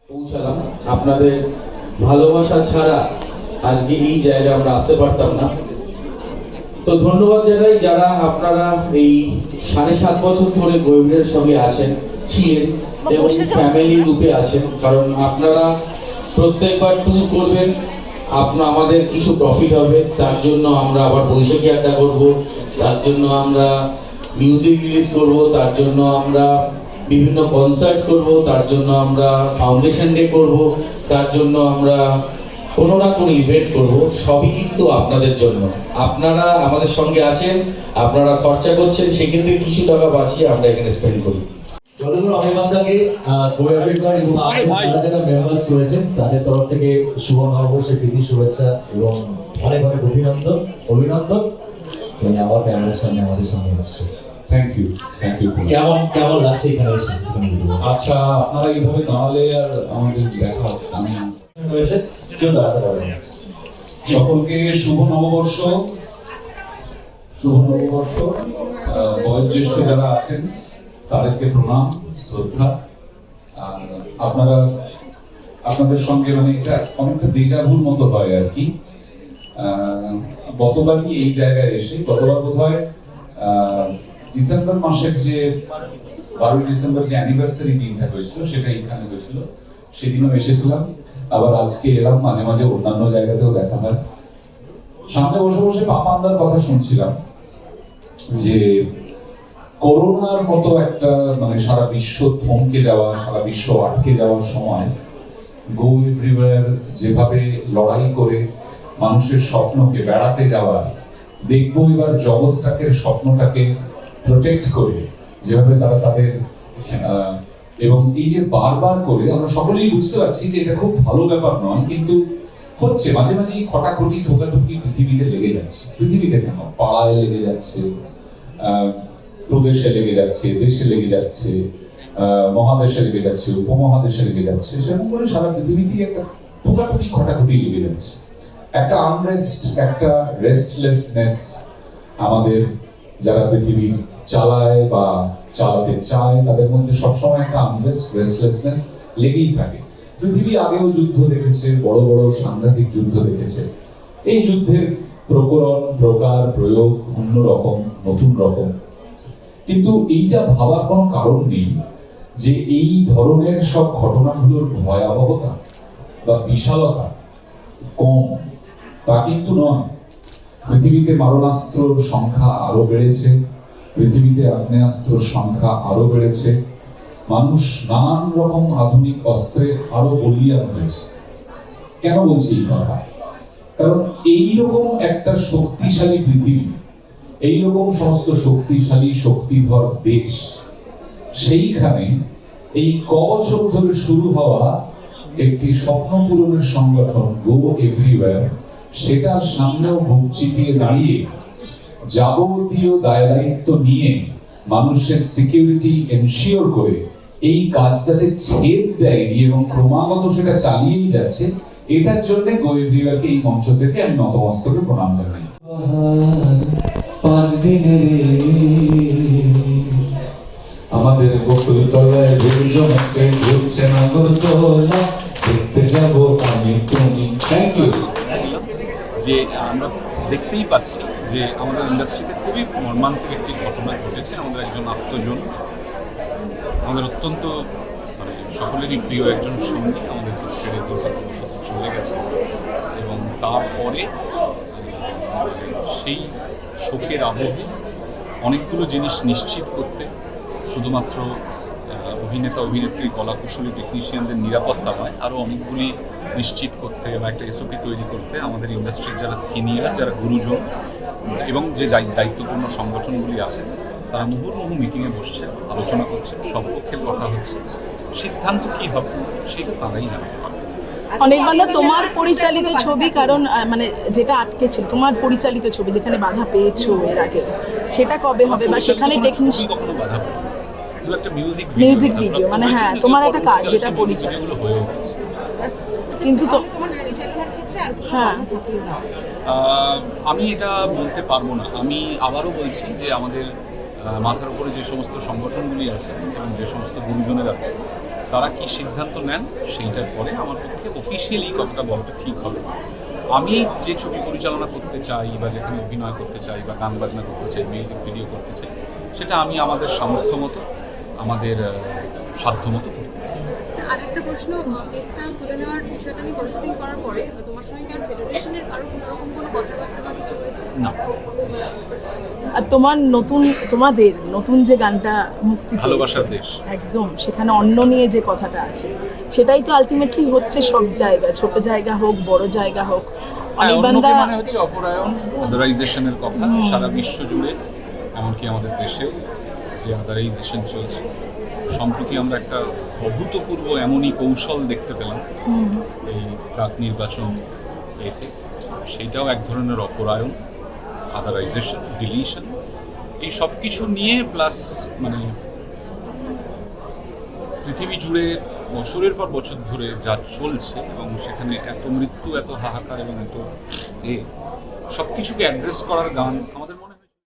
পৌঁছালাম। আপনাদের ভালোবাসা ছাড়া আজকে এই জায়গায় আমরা আসতে পারতাম না। তো ধন্যবাদ জানাই যারা আপনারা এই 7.5 বছর ধরে গোয়েন্দার সঙ্গে আছেন, ছিলেন এবং ফ্যামিলি রূপে আছেন। কারণ আপনারা প্রত্যেকবার ট্যুর করবেন, আমাদের কিছু প্রফিট হবে, তার জন্য আমরা আবার বৈশাখী আড্ডা করব, তার জন্য আমরা মিউজিক রিলিজ করব, তার জন্য আমরা বিভিন্ন কনসার্ট করব, তার জন্য আমরা ফাউন্ডেশন ডে করব, তার জন্য আমরা কোনো না কোনো ইভেন্ট করব। সবই কিন্তু আপনাদের জন্য। আপনারা আমাদের সঙ্গে আছেন, আপনারা খরচা করছেন, সেখান থেকে কিছু টাকা বাঁচিয়ে আমরা এখানে স্পেন্ড করি। যতক্ষণ অনির্বাণদাকে গোয়াবিকার এবং যারা যারা মেম্বার্স রয়েছেন তাদের তরফ থেকে শুভ নববর্ষের প্রীতি শুভেচ্ছা এবং অনেক অনেক অভিনন্দন আমার ক্যামেরার সামনে আমাদের সামনে আসছে। Thank you. কেমন লাগছে এখানে এসে? আচ্ছা, আপনারা এইভাবে দাঁড়ালে আর আমাদের দেখা আমি হয়েছে কেউ দাঁড়াতে পারবে না। সকলকে শুভ নববর্ষ। বয়োজ্যেষ্ঠ যারা আছেন তাদেরকে প্রণাম, শ্রদ্ধা। আর আপনাদের সঙ্গে মানে এটা অনেকটা দেজাভুর মতো হয় আর কি। গতবারই এই জায়গায় এসে, গতবার বোধ হয় ডিসেম্বর মাসের যে 12 ডিসেম্বর যে অ্যানিভার্সারি দিনটা হয়েছিল সেটা এখানে হয়েছিল, সেদিনও এসেছিলাম। আবার আজকে এলাম, মাঝে মাঝে অন্যান্য জায়গাতেও দেখা হয়। সামনে বসে বসে পাপান্দার কথা শুনছিলাম যে করোনার মতো একটা মানে সারা বিশ্ব থমকে যাওয়া, সারা বিশ্ব আটকে যাওয়ার সময় গো এভরিওয়্যার যেভাবে লড়াই করে মানুষের স্বপ্নকে বেড়াতে যাওয়া, দেখবো এবার জগৎটাকে স্বপ্নটাকে প্রোটেক্ট করে যেভাবে তারা তাদের এবং এই যে বারবার করে আমরা সকলেই বুঝতে পারছি যে এটা খুব ভালো ব্যাপার নয়, কিন্তু হচ্ছে মাঝে মাঝে এই খটাখটি ঠোকাঠুকি পৃথিবীতে লেগে যাচ্ছে। পৃথিবীতে কেন, পাড়ায় লেগে যাচ্ছে, প্রদেশে লেগে যাচ্ছে, দেশে লেগে যাচ্ছে, মহাদেশে লেগে যাচ্ছে, উপমহাদেশে লেগে যাচ্ছে। সেরকম করে সারা পৃথিবীতেই একটা ঠোকাঠুকি খটাখটি লেগে যাচ্ছে। একটা আনরেস্ট, একটা রেস্টলেসনেস আমাদের যারা পৃথিবী চালায় বা চালাতে চায় তাদের মধ্যে সবসময় একটা আনরেস্ট, রেস্টলেসনেস লেগেই থাকে। পৃথিবী আগেও যুদ্ধ দেখেছে, বড় বড় সাংঘাতিক যুদ্ধ দেখেছে। এই যুদ্ধের প্রকরণ, প্রকার, প্রয়োগ অন্যরকম, নতুন রকম। কিন্তু এইটা ভাবার কোনো কারণ নেই যে এই ধরনের সব ঘটনাগুলোর ভয়াবহতা বা বিশালতা কম, তা কিন্তু নয়। পৃথিবীতে মারণাস্ত্রর সংখ্যা আরো বেড়েছে, পৃথিবীতে আগ্নেয়াস্ত্রর সংখ্যা আরো বেড়েছে, মানুষ নানান রকম আধুনিক অস্ত্রে আরো বলিয়ান হয়েছে। কেন বলছি এই কথা? কারণ এইরকম একটা শক্তিশালী পৃথিবী, এইরকম সমস্ত শক্তিশালী শক্তিধর দেশ, সেইখানে এই কবছর ধরে শুরু হওয়া একটি স্বপ্ন পূরণের সংগঠন গো এভরিওয়্যার, সেটার সামনেও বুক চিতিয়ে দাঁড়িয়ে যাবতীয় দায় দায়িত্ব নিয়ে মানুষের সিকিউরিটি এনশিওর করে এই কাজটাতে ছেদ দেয়নি এবং ক্রমাগত সেটা চালিয়েই যাচ্ছে। এটার জন্য গো এভরিওয়্যারকে এই মঞ্চ থেকে আমি নতমস্তকে প্রণাম জানাই। 5 দিনের আমাদের বকুলতলায় ভুল জমাচ্ছে, ঘুরছে নাগরদোলা, দেখতে যাবো আমি তুমি। Thank you. যে আমরা দেখতেই পাচ্ছি যে আমাদের ইন্ডাস্ট্রিতে খুবই মর্মান্তিক একটি ঘটনা ঘটেছে। আমাদের একজন আত্মজন, আমাদের অত্যন্ত মানে সকলেরই প্রিয় একজন সঙ্গী আমাদেরকে ছেড়ে দুর্ভাগ্যবশত চলে গেছে। এবং তারপরে সেই শোকের আবহে অনেকগুলো জিনিস নিশ্চিত করতে, শুধুমাত্র অভিনেতা অভিনেত্রী কলাকুশলী টেকনিশিয়ানদের নিরাপত্তা নয়, আরও অনেকগুলি নিশ্চিত করতে এবং একটা এসওপি তৈরি করতে আমাদের ইন্ডাস্ট্রির যারা সিনিয়র, যারা গুরুজন এবং যে দায়িত্বপূর্ণ সংগঠনগুলি আছে তারা মুহুর্মুহু মিটিংয়ে বসছে, আলোচনা করছে, সব পক্ষের কথা হচ্ছে। সিদ্ধান্ত কী হবে সেটা তারাই জানতে পারবে। অনির্বাণদা, তোমার পরিচালিত ছবি, কারণ মানে যেটা আটকে ছিল তোমার পরিচালিত ছবি যেখানে বাধা পেয়েছো এর আগে, সেটা কবে হবে বা সেখানে টেকনিশিয়ান কখনো বাধা পাবে একটা মিউজিক ভিডিও মানে হ্যাঁ তোমার একটা কাজ যেটা পরিচালনা হয়ে গেছে। কিন্তু তো হ্যাঁ আমি এটা বলতে পারবো না। আমি আবারও বলছি যে আমাদের মাথার উপরে যে সমস্ত সংগঠনগুলি আছে এবং যে সমস্ত গুরুজনেরা আছে তারা কি সিদ্ধান্ত নেন সেইটার পরে আমার পক্ষে অফিসিয়ালি কথাটা বলাটা ঠিক হবে। আমি যে ছবি পরিচালনা করতে চাই বা যেখানে অভিনয় করতে চাই বা গান বাজনা করতে চাই, মিউজিক ভিডিও করতে চাই, সেটা আমি আমাদের সামর্থ্য মতো, আমাদের সাধ্য মতো করতে পারি। আরেকটা প্রশ্ন, কেসটা তুলে নেওয়ার বিষয়টা নিয়ে প্রসেসিং করার পরে তোমার সঙ্গে কি আর ফেডারেশনের কারো কোনো রকম কোনো কথাবার্তা বা কিছু হয়েছে? না, আর তোমাদের নতুন যে গানটা মুক্তি পেয়েছে, ভালোবাসার দেশ, একদম সেখানে অন্য নিয়ে যে কথাটা আছে সেটাই তো আলটিমেটলি হচ্ছে সব জায়গায়, ছোট জায়গা হোক বড় জায়গা হোক। অনির্বাণদা অন্যকে মানে হচ্ছে অপরায়ণ, আদারাইজেশনের কথা সারা বিশ্ব জুড়ে, এমনকি আমাদের দেশেও যে আদারাইজেশন চলছে। সম্প্রতি আমরা একটা অভূতপূর্ব এমনই কৌশল দেখতে পেলাম এই প্রাক নির্বাচন এতে, সেইটাও এক ধরনের অপরায়ণ, আদারাইজেশন, ডিলিশন, এই সব কিছু নিয়ে প্লাস মানে পৃথিবী জুড়ে বছরের পর বছর ধরে যা চলছে এবং সেখানে এত মৃত্যু, এত হাহাকার এবং এত সব কিছুকে অ্যাড্রেস করার গান আমাদের